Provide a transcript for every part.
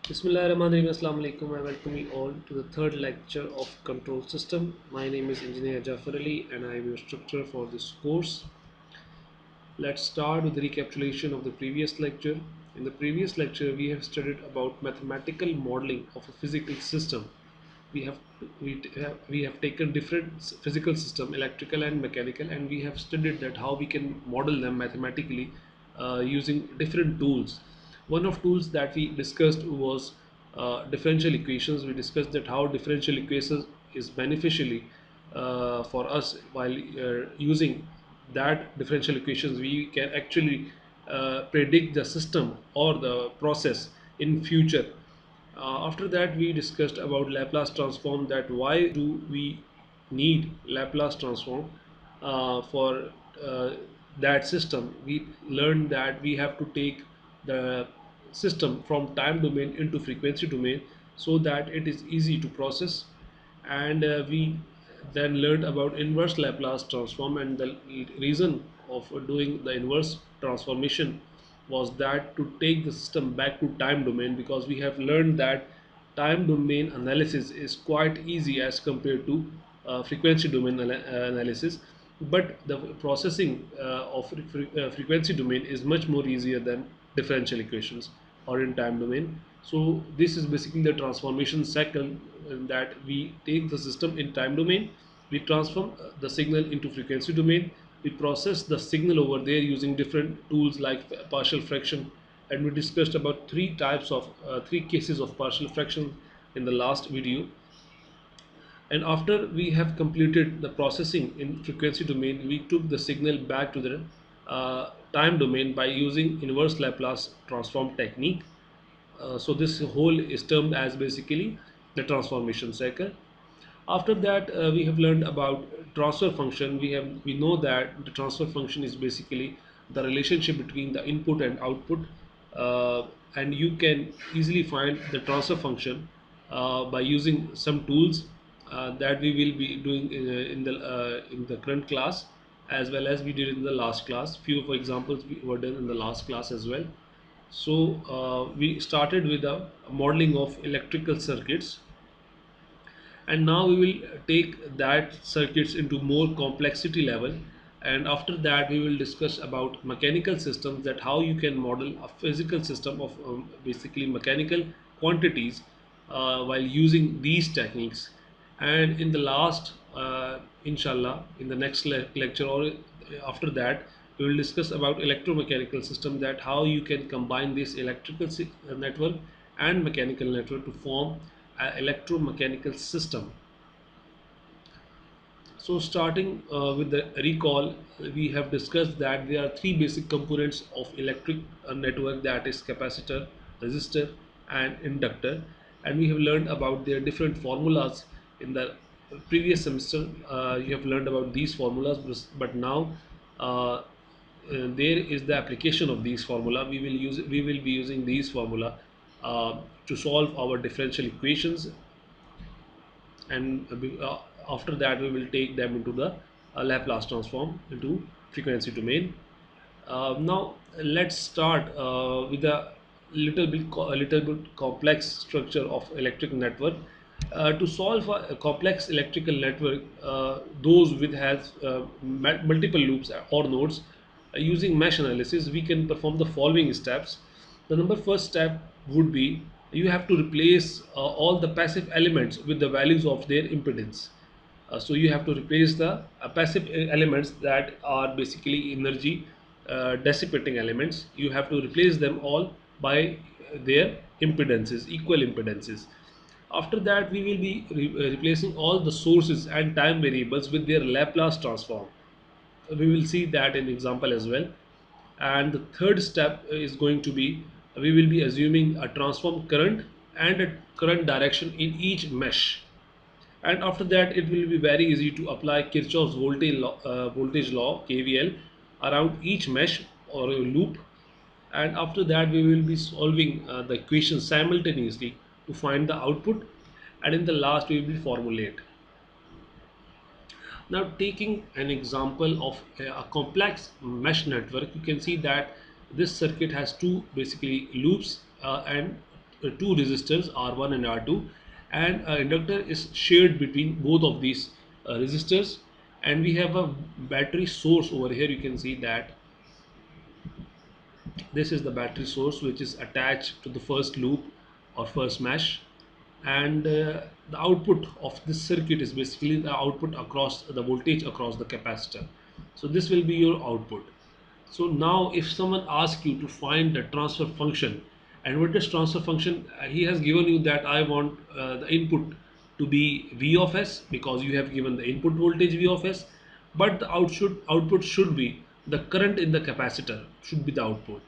Bismillahirrahmanirrahim. Assalamu alaikum. I welcome you all to the third lecture of control system. My name is Engineer Jafar Ali and I am your instructor for this course. Let's start with the recapitulation of the previous lecture. In the previous lecture, we have studied about mathematical modeling of a physical system. We have we have taken different physical system, electrical and mechanical, and we have studied that how we can model them mathematically using different tools. One of tools that we discussed was differential equations. We discussed that how differential equations is beneficially for us while using that differential equations we can actually predict the system or the process in future. After that we discussed about Laplace transform, that why do we need Laplace transform for uh, that system. We learned that we have to take the system from time domain into frequency domain so that it is easy to process, and we then learned about inverse Laplace transform, and the reason of doing the inverse transformation was that to take the system back to time domain, because we have learned that time domain analysis is quite easy as compared to frequency domain analysis, but the processing of frequency domain is much more easier than differential equations or in time domain. So this is basically the transformation cycle, that we take the system in time domain, we transform the signal into frequency domain, we process the signal over there using different tools like partial fraction, and we discussed about three cases of partial fraction in the last video. And after we have completed the processing in frequency domain, we took the signal back to the time domain by using inverse Laplace transform technique. So this whole is termed as basically the transformation cycle. After that, we have learned about transfer function. We know that the transfer function is basically the relationship between the input and output, and you can easily find the transfer function by using some tools that we will be doing in the current class, as well as we did in the last class. Few of examples we were done in the last class as well. So we started with a modeling of electrical circuits, and now we will take that circuits into more complexity level, and after that we will discuss about mechanical systems, that how you can model a physical system of basically mechanical quantities while using these techniques. And in the last inshallah in the next lecture, or after that, we will discuss about electromechanical system, that how you can combine this electrical network and mechanical network to form an electromechanical system. So starting with the recall, we have discussed that there are three basic components of electric network, that is capacitor, resistor and inductor, and we have learned about their different formulas in the previous semester. You have learned about these formulas, but now there is the application of these formula. We will be using these formula to solve our differential equations, and after that we will take them into the Laplace transform into frequency domain. Now let's start with a little bit complex structure of electric network. To solve a complex electrical network, those with has multiple loops or nodes, using mesh analysis, we can perform the following steps. The number first step would be you have to replace all the passive elements with the values of their impedance. So you have to replace the passive elements that are basically energy dissipating elements. You have to replace them all by their impedances, equal impedances. After that, we will be replacing all the sources and time variables with their Laplace transform. We will see that in example as well. And the third step is going to be we will be assuming a transform current and a current direction in each mesh. And after that, it will be very easy to apply Kirchhoff's voltage law KVL around each mesh or a loop. And after that, we will be solving the equation simultaneously to find the output, and in the last we will be formulate. Now taking an example of a complex mesh network, you can see that this circuit has two basically loops and two resistors R1 and R2, and inductor is shared between both of these resistors, and we have a battery source over here. You can see that this is the battery source which is attached to the first loop or first mesh, and the output of this circuit is basically the output across the voltage across the capacitor. So this will be your output. So now if someone asks you to find the transfer function, and what is transfer function, he has given you that I want the input to be V of s, because you have given the input voltage V of s, but the output should be the current in the capacitor should be the output.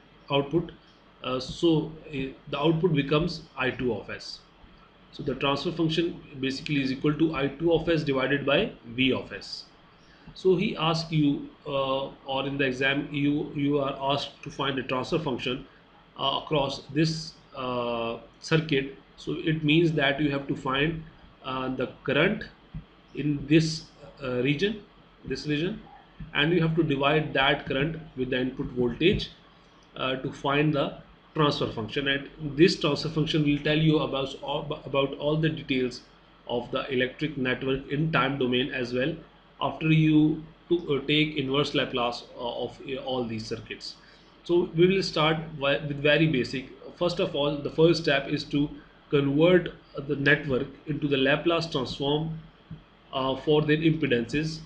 The output becomes I2 of s. So the transfer function basically is equal to I2 of s divided by V of s. So he asked you, or in the exam, you are asked to find the transfer function across this circuit. So it means that you have to find the current in this region, and you have to divide that current with the input voltage to find the transfer function. And this transfer function will tell you about all the details of the electric network in time domain as well, after you take inverse Laplace of all these circuits. So we will start with very basic. First of all, the first step is to convert the network into the Laplace transform for their impedances,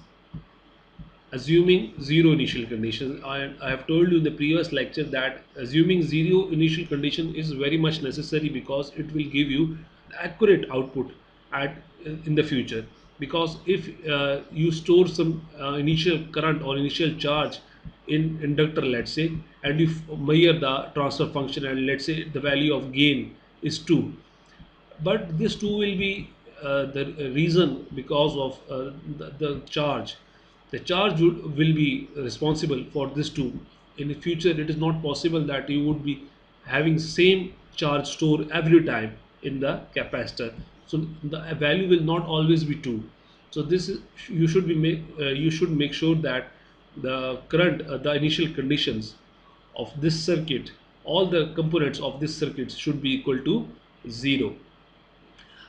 assuming zero initial conditions. I have told you in the previous lecture that assuming zero initial condition is very much necessary, because it will give you accurate output at in the future. Because if you store some initial current or initial charge in inductor, let's say, and you measure the transfer function, and let's say the value of gain is 2, but this too will be the reason because of the charge. The charge will be responsible for this too. In the future, it is not possible that you would be having same charge store every time in the capacitor. So the value will not always be 2. So this is, you should make sure that the current, the initial conditions of this circuit, all the components of this circuit should be equal to 0.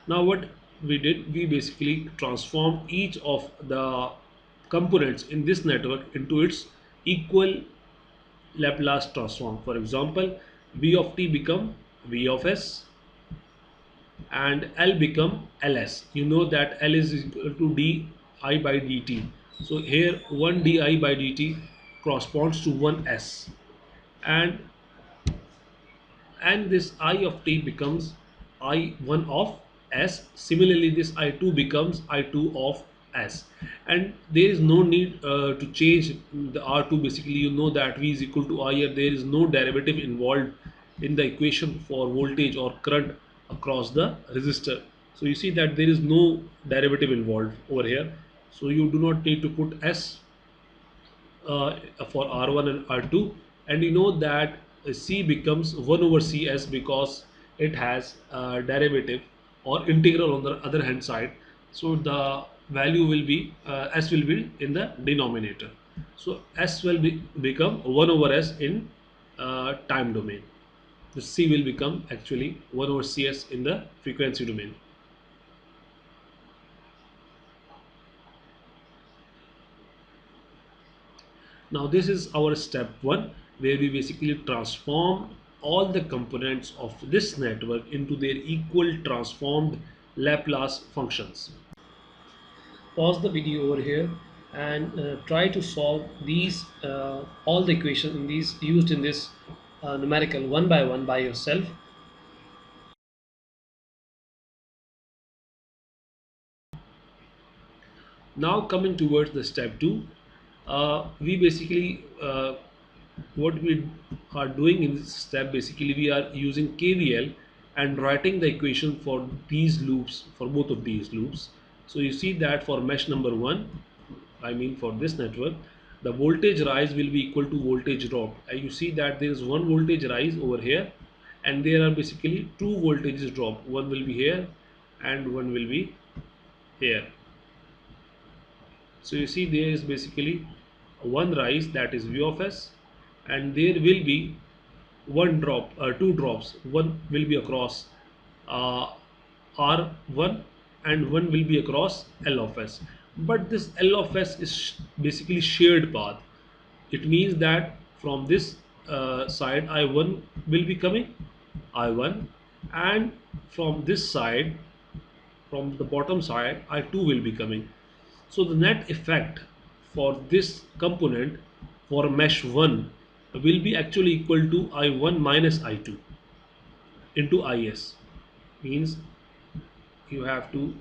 Now what we did, we basically transformed each of the components in this network into its equal Laplace transform. For example, V of t become V of s, and L become Ls. You know that L is equal to di by dt. So here 1 di by dt corresponds to 1 s, and this I of t becomes I1 of s. Similarly, this I2 becomes I2 of s, and there is no need to change the R2. Basically, you know that V is equal to I here. There is no derivative involved in the equation for voltage or current across the resistor. So you see that there is no derivative involved over here. So you do not need to put s for R1 and R2, and you know that C becomes 1 over Cs, because it has derivative or integral on the other hand side. So the value will be S will be in the denominator. So S will become 1 over S in time domain. The C will become actually 1 over Cs in the frequency domain. Now this is our step 1, where we basically transform all the components of this network into their equal transformed Laplace functions. Pause the video over here and try to solve these all the equations in these used in this numerical one by one by yourself. Now coming towards the step 2, we basically what we are doing in this step, basically we are using KVL and writing the equation for these loops, for both of these loops. So you see that for mesh number 1, I mean for this network, the voltage rise will be equal to voltage drop. And you see that there is one voltage rise over here, and there are basically two voltages drop. One will be here and one will be here. So you see there is basically one rise, that is V of s, and there will be one drop, two drops. One will be across uh, R1 and one will be across L of S. But this L of S is basically shared path. It means that from this side I1 will be coming, I1, and from this side, from the bottom side, I2 will be coming. So the net effect for this component for mesh 1 will be actually equal to I1 minus I2 into IS. Means you have to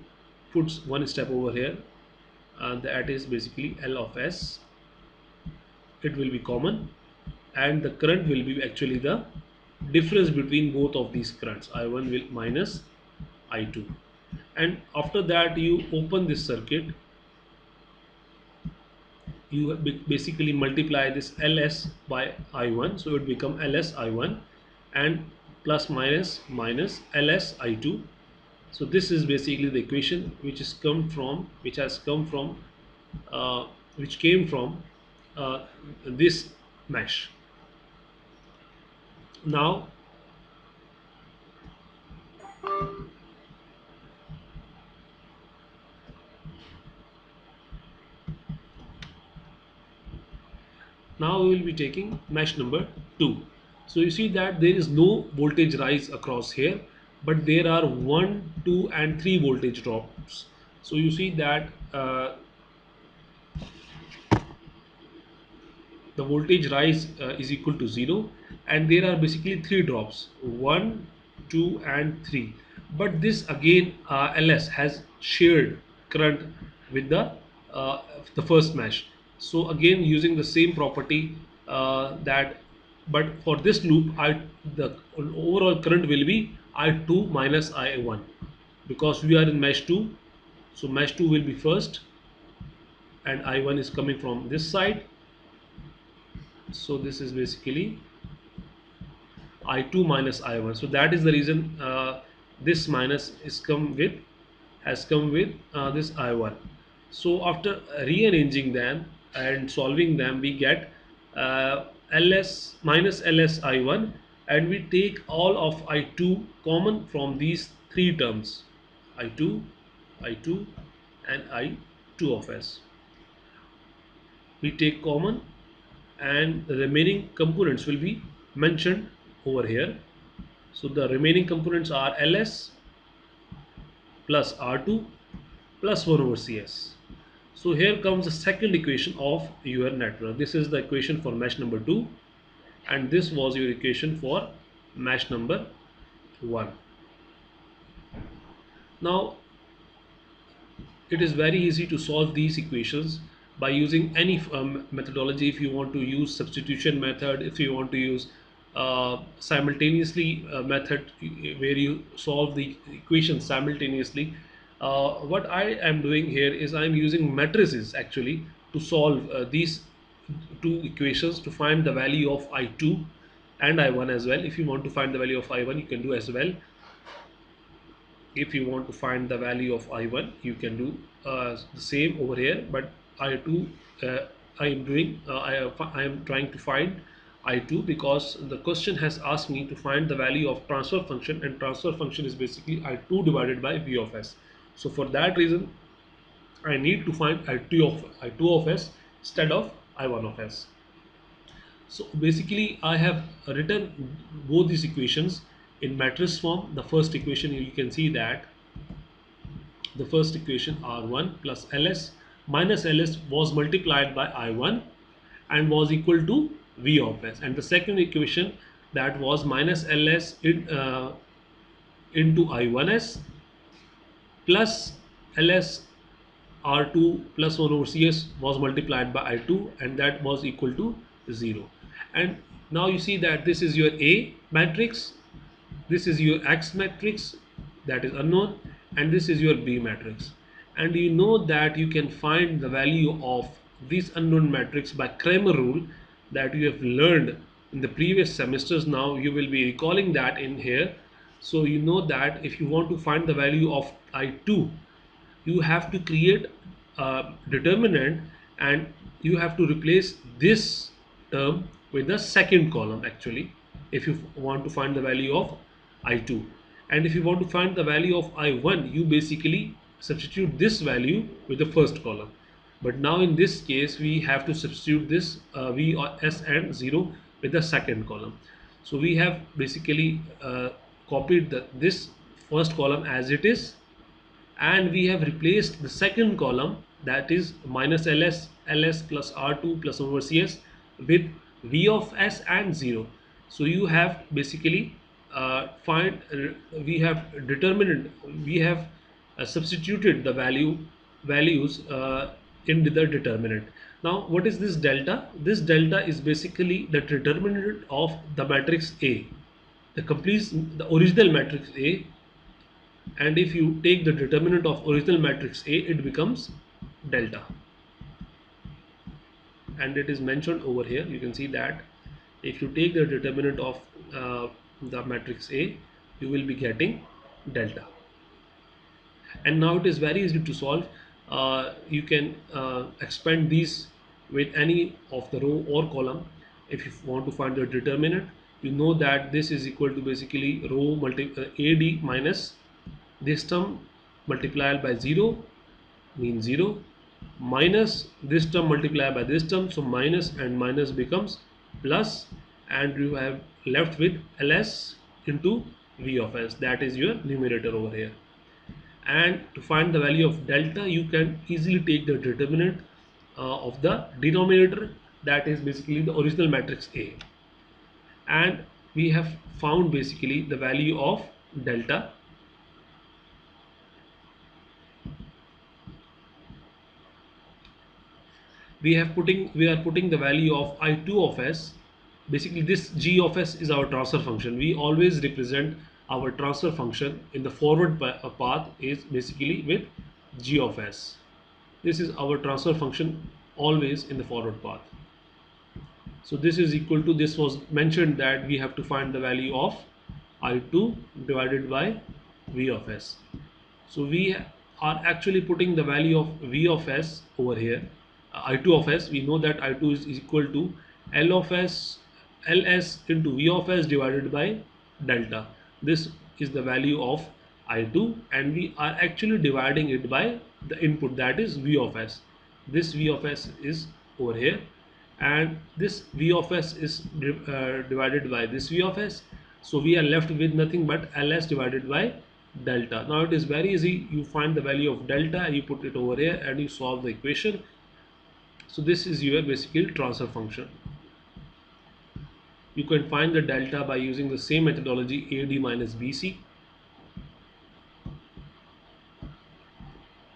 put one step over here, and that is basically L of S. It will be common, and the current will be actually the difference between both of these currents, I1 will minus I2. And after that you open this circuit, you basically multiply this Ls by I1, so it become Ls I1 and plus minus minus Ls I2. So this is basically the equation which is come from, which has come from, which came from this mesh. Now now we will be taking mesh number 2. So you see that there is no voltage rise across here, but there are 1, 2 and 3 voltage drops. So you see that the voltage rise is equal to 0, and there are basically 3 drops, 1, 2 and 3. But this again Ls has shared current with the first mesh. So again using the same property, that, but for this loop the overall current will be I2 minus I1, because we are in mesh 2. So mesh 2 will be first, and I1 is coming from this side. So this is basically I2 minus I1. So that is the reason this minus is come with, has come with this I1. So after rearranging them and solving them, we get Ls minus Ls I1, and we take all of I2 common from these three terms, I2, I2 and I2 of S. We take common, and the remaining components will be mentioned over here. So the remaining components are Ls plus R2 plus 1 over Cs. So here comes the second equation of your network. This is the equation for mesh number 2, and this was your equation for mesh number 1. Now it is very easy to solve these equations by using any methodology. If you want to use substitution method, if you want to use simultaneously method where you solve the equation simultaneously, what I am doing here is I am using matrices actually to solve these two equations to find the value of I2 and I1 as well. If you want to find the value of I1, you can do as well. If you want to find the value of I1, you can do the same over here, but I2 I am doing I am trying to find I2 because the question has asked me to find the value of transfer function, and transfer function is basically I2 divided by V of S. So for that reason I need to find I2 of S instead of I1 of S. So basically I have written both these equations in matrix form. The first equation, you can see that the first equation R1 plus Ls minus Ls was multiplied by I1 and was equal to V of S, and the second equation, that was minus Ls into I1s plus Ls R2 plus 1 over Cs was multiplied by I2, and that was equal to 0. And now you see that this is your A matrix, this is your X matrix, that is unknown, and this is your B matrix. And you know that you can find the value of this unknown matrix by Cramer rule that you have learned in the previous semesters. Now you will be recalling that in here. So you know that if you want to find the value of I2, you have to create a determinant, and you have to replace this term with the second column actually, if you want to find the value of I2. And if you want to find the value of I1, you basically substitute this value with the first column. But now in this case, we have to substitute this V or S and 0 with the second column. So we have basically copied this first column as it is, and we have replaced the second column, that is minus ls plus r2 plus over cs, with v of s and 0. So you have basically we have determined, we have substituted the values in the determinant. Now what is this delta? This delta is basically the determinant of the matrix A, the original matrix A. And if you take the determinant of original matrix A, it becomes delta, and it is mentioned over here. You can see that if you take the determinant of the matrix A, you will be getting delta. And now it is very easy to solve. You can expand these with any of the row or column. If you want to find the determinant, you know that this is equal to basically row AD minus this term multiplied by 0 means 0, minus this term multiplied by this term, so minus and minus becomes plus, and you have left with ls into v of s, that is your numerator over here. And to find the value of delta, you can easily take the determinant of the denominator, that is basically the original matrix A, and we have found basically the value of delta. We are putting the value of I2 of s. Basically this g of s is our transfer function. We always represent our transfer function in the forward path is basically with g of s. This is our transfer function always in the forward path. So this is equal to, this was mentioned that we have to find the value of I2 divided by v of s. So we are actually putting the value of v of s over here. I2 of s, we know that I2 is equal to L of s ls into v of s divided by delta. This is the value of I2, and we are actually dividing it by the input, that is v of s. This v of s is over here, and this v of s is divided by this v of s. So we are left with nothing but ls divided by delta. Now it is very easy. You find the value of delta, you put it over here, and you solve the equation. So this is your basically transfer function. You can find the delta by using the same methodology, AD minus BC.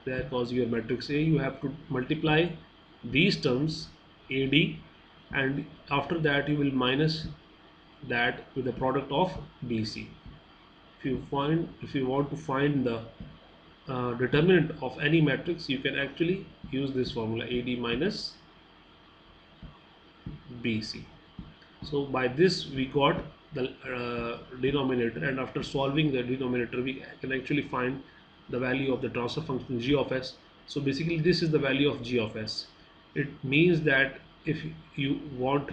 That was your matrix A. You have to multiply these terms AD, and after that you will minus that with the product of BC. If you want to find the determinant of any matrix, you can actually use this formula, AD minus BC. So by this we got the denominator, and after solving the denominator we can actually find the value of the transfer function g of s. So basically this is the value of g of s. It means that if you want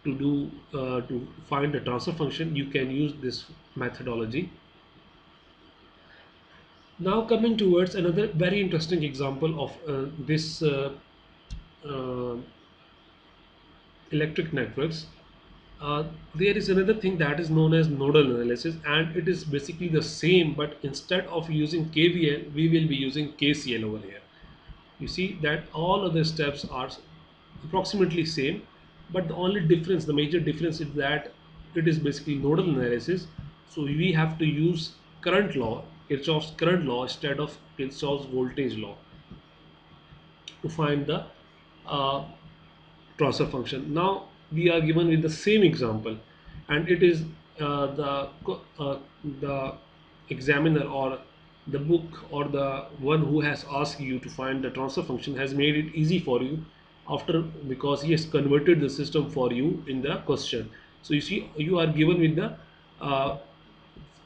to do to find the transfer function, you can use this methodology. Now coming towards another very interesting example of this electric networks. There is another thing that is known as nodal analysis, and it is basically the same, but instead of using KVL we will be using KCL over here. You see that all other steps are approximately same, but the only difference, the major difference, is that it is basically nodal analysis. So we have to use current law, Kirchhoff's current law, instead of Kirchhoff's voltage law to find the transfer function. Now we are given with the same example, and it is the examiner or the book or the one who has asked you to find the transfer function has made it easy for you because he has converted the system for you in the question. So you see, you are given with the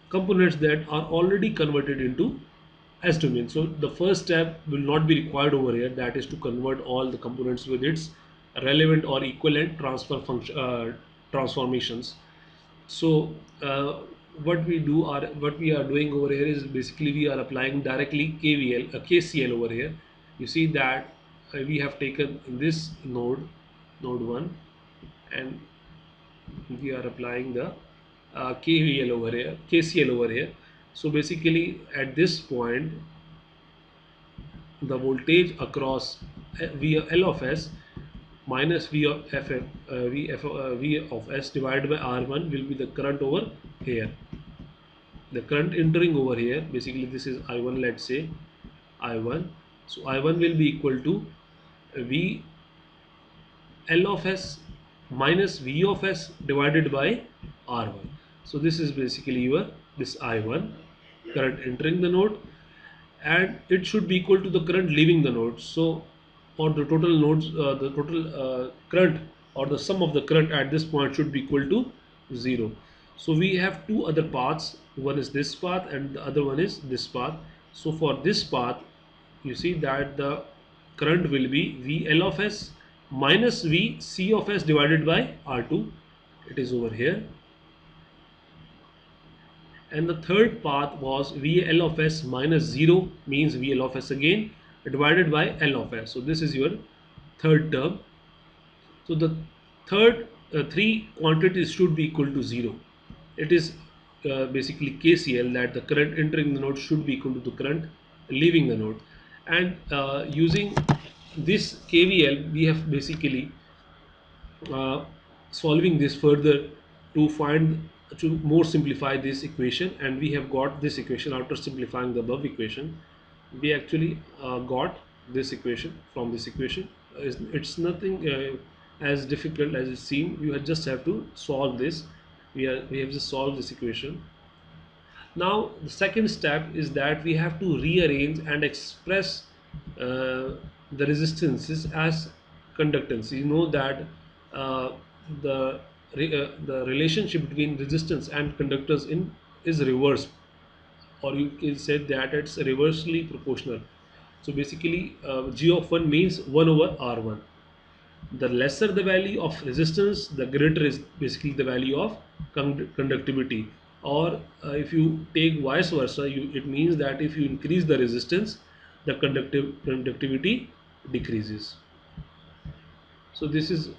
components that are already converted into S domain. So the first step will not be required over here, that is to convert all the components with its relevant or equivalent transfer function transformations. So what we are doing over here is basically we are applying directly KCL over here. You see that we have taken this node 1, and we are applying the KCL over here. So basically at this point, the voltage across V L of S minus V of S divided by R1 will be the current over here. The current entering over here, basically this is I1, let's say I1. So I1 will be equal to V L of S minus V of S divided by R1. So this is basically your this I1 current entering the node, and it should be equal to the current leaving the node. So or the total nodes, the total current or the sum of the current at this point should be equal to 0. So we have two other paths. One is this path and the other one is this path. So for this path, you see that the current will be VL of S minus VC of S divided by R2. It is over here. And the third path was VL of S minus 0, means VL of S again, divided by L of S. So this is your third term. So the third three quantities should be equal to 0. It is basically KCL, that the current entering the node should be equal to the current leaving the node. And using this KVL, we have basically solving this further to more simplify this equation, and we have got this equation after simplifying the above equation. We actually got this equation from this equation. It's nothing as difficult as it seems. You just have to solve this. We have just solved this equation. Now the second step is that we have to rearrange and express the resistances as conductance. You know that uh, the relationship between resistance and conductors in is reversed, or you can say that it's reversely proportional. So basically G of 1 means 1 over R1. The lesser the value of resistance, the greater is basically the value of conductivity. Or if you take vice versa, it means that if you increase the resistance, the conductivity decreases. So this is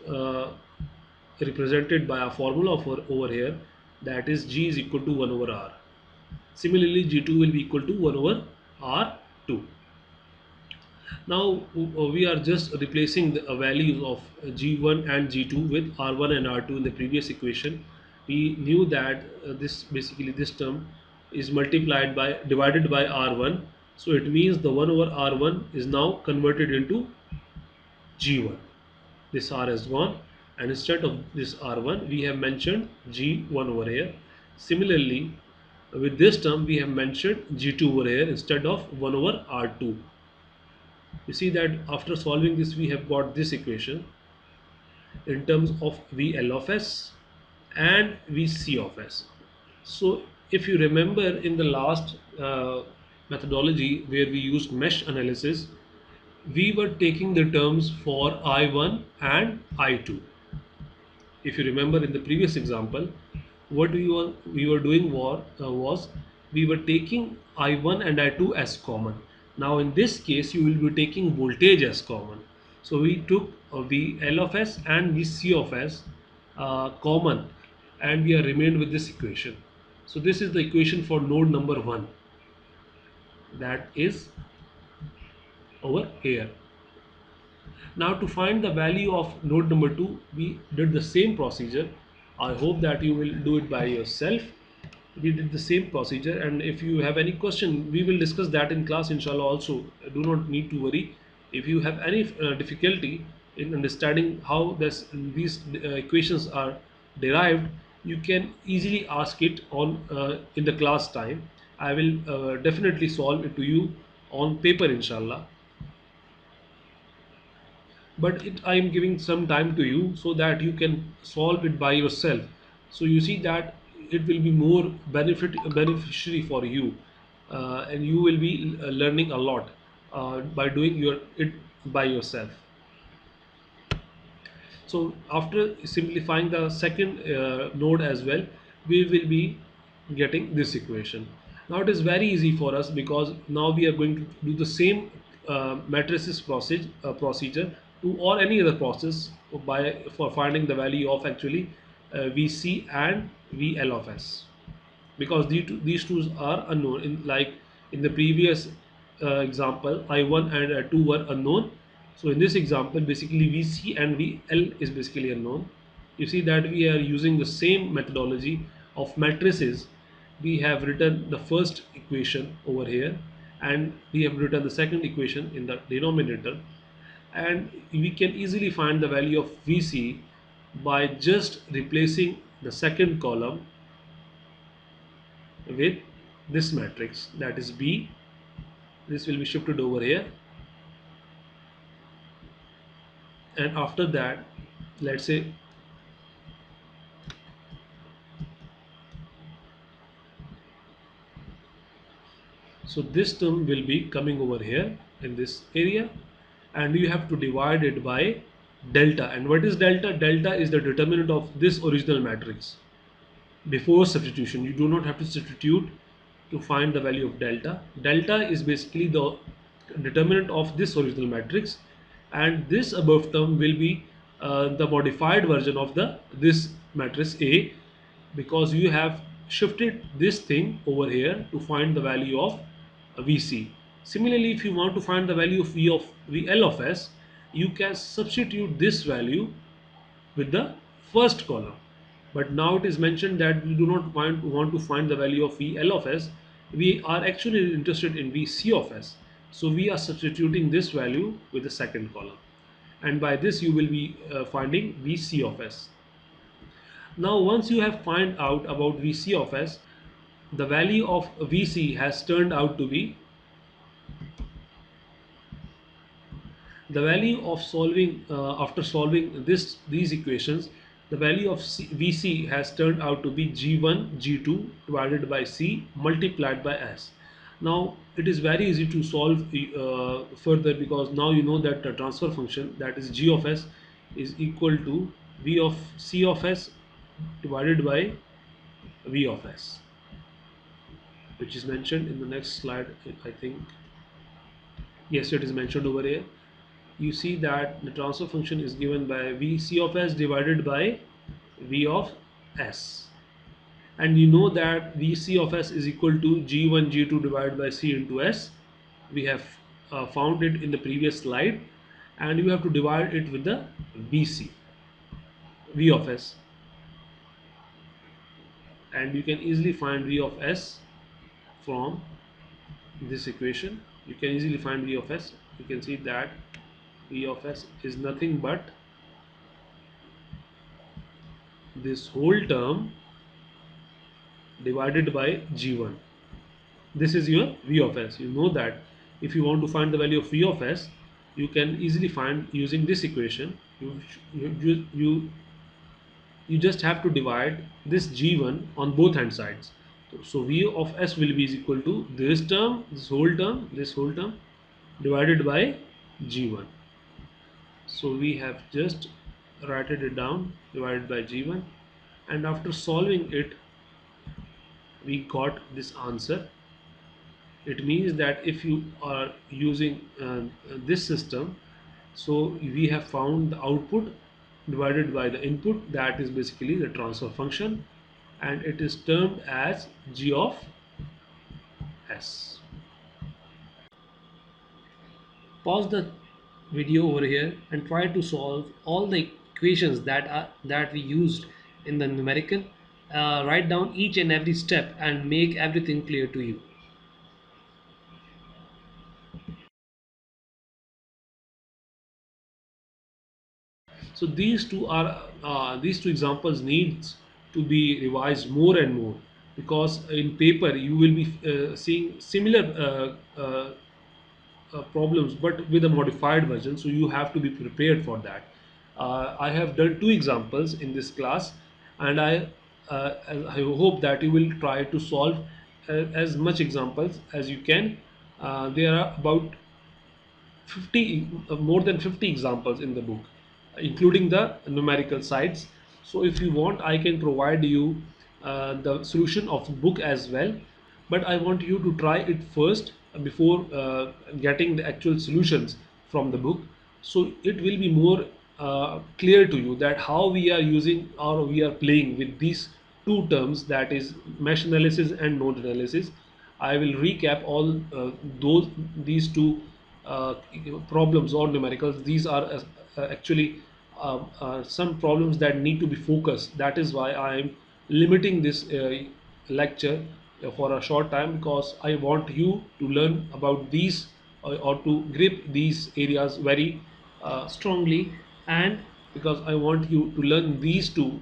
represented by a formula over here, that is G is equal to 1 over R. Similarly, G2 will be equal to 1 over R2. Now we are just replacing the values of G1 and G2 with R1 and R2 in the previous equation. We knew that this term is multiplied by divided by R1. So it means the 1 over R1 is now converted into G1. This R has gone, and instead of this R1 we have mentioned G1 over here. Similarly, with this term we have mentioned G2 over here instead of 1 over R2. You see that after solving this, we have got this equation in terms of VL of S and VC of S. So if you remember in the last methodology where we used mesh analysis, we were taking the terms for I1 and I2. If you remember in the previous example, what we were doing was we were taking I1 and I2 as common. Now in this case you will be taking voltage as common. So we took VL of S and VC of S common, and we are remained with this equation. So this is the equation for node number 1, that is over here. Now to find the value of node number 2, we did the same procedure. I hope that you will do it by yourself. We did the same procedure, and if you have any question, we will discuss that in class inshallah also. Do not need to worry. If you have any difficulty in understanding how these equations are derived, you can easily ask it on in the class time. I will definitely solve it to you on paper inshallah, but I am giving some time to you so that you can solve it by yourself. So you see that it will be more beneficiary for you, and you will be learning a lot by doing it by yourself. So after simplifying the second node as well, we will be getting this equation. Now it is very easy for us because now we are going to do the same matrices procedure to or any other process by for finding the value of actually VC and VL of S, because these two are unknown. In like in the previous example, I1 and I2 were unknown. So in this example, basically VC and VL is basically unknown. You see that we are using the same methodology of matrices. We have written the first equation over here, and we have written the second equation in the denominator, and we can easily find the value of VC by just replacing the second column with this matrix, that is B. This will be shifted over here, and after that, let's say so this term will be coming over here in this area, and you have to divide it by delta. And what is delta? Delta is the determinant of this original matrix. Before substitution, you do not have to substitute to find the value of delta. Delta is basically the determinant of this original matrix, and this above term will be the modified version of the this matrix A, because you have shifted this thing over here to find the value of VC. Similarly, if you want to find the value of VL of S, you can substitute this value with the first column. But now it is mentioned that we do not want to find the value of VL of S. We are actually interested in VC of S. So we are substituting this value with the second column. And by this you will be finding VC of S. Now once you have find out about VC of S, the value of VC has turned out to be the value of solving after solving these equations, the value of VC has turned out to be G1 G2 divided by C multiplied by S. Now it is very easy to solve further, because now you know that the transfer function, that is G of S, is equal to V of C of S divided by V of S, which is mentioned in the next slide. I think yes, it is mentioned over here. You see that the transfer function is given by VC of S divided by V of S, and you know that VC of S is equal to G1 G2 divided by C into S. We have found it in the previous slide, and you have to divide it with the VC V of S, and you can easily find V of S from this equation. You can easily find V of S. You can see that V of S is nothing but this whole term divided by G1. This is your V of S. You know that if you want to find the value of V of S, you can easily find using this equation. You just have to divide this G1 on both hand sides. So V of S will be equal to this term, this whole term divided by G1. So we have just written it down, divided by G1, and after solving it, we got this answer. It means that if you are using this system, so we have found the output divided by the input, that is basically the transfer function, and it is termed as G of S. Pause the video over here and try to solve all the equations that we used in the numerical. Write down each and every step and make everything clear to you. So these two examples needs to be revised more and more, because in paper you will be seeing similar problems but with a modified version, so you have to be prepared for that. I have done two examples in this class, and I hope that you will try to solve as much examples as you can. There are about 50 more than 50 examples in the book, including the numerical sides. So if you want, I can provide you the solution of the book as well, but I want you to try it first before getting the actual solutions from the book. So it will be more clear to you that how we are using or we are playing with these two terms, that is mesh analysis and node analysis. I will recap all those these two problems or numericals. These are actually some problems that need to be focused. That is why I am limiting this lecture for a short time, because I want you to learn about these or to grip these areas very strongly, and because I want you to learn these two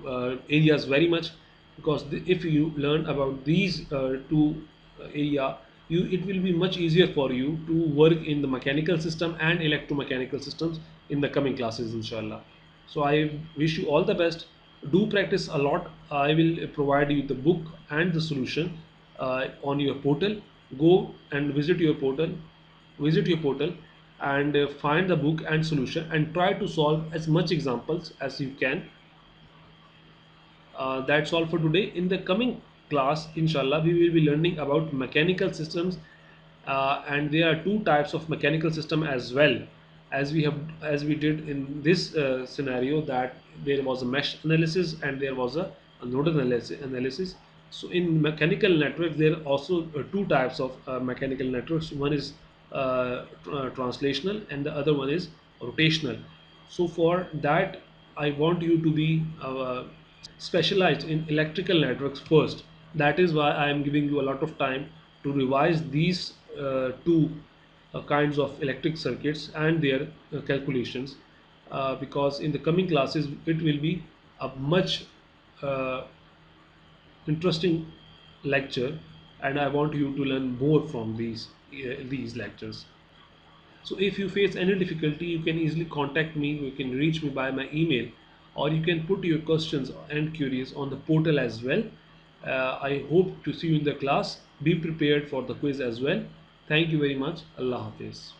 areas very much, because if you learn about these two area, you it will be much easier for you to work in the mechanical system and electromechanical systems in the coming classes, inshallah. So I wish you all the best. Do practice a lot. I will provide you the book and the solution on your portal. Go and visit your portal and find the book and solution and try to solve as much examples as you can. That's all for today. In the coming class, inshallah, we will be learning about mechanical systems, and there are two types of mechanical system as well, as we did in this scenario, that there was a mesh analysis and there was a node analysis. So in mechanical networks, there are also two types of mechanical networks. One is translational and the other one is rotational. So for that, I want you to be specialized in electrical networks first. That is why I am giving you a lot of time to revise these two kinds of electric circuits and their calculations, because in the coming classes it will be a much uh, interesting lecture, and I want you to learn more from these lectures. So if you face any difficulty, you can easily contact me. You can reach me by my email, or you can put your questions and queries on the portal as well. I hope to see you in the class. Be prepared for the quiz as well. Thank you very much. Allah Hafiz.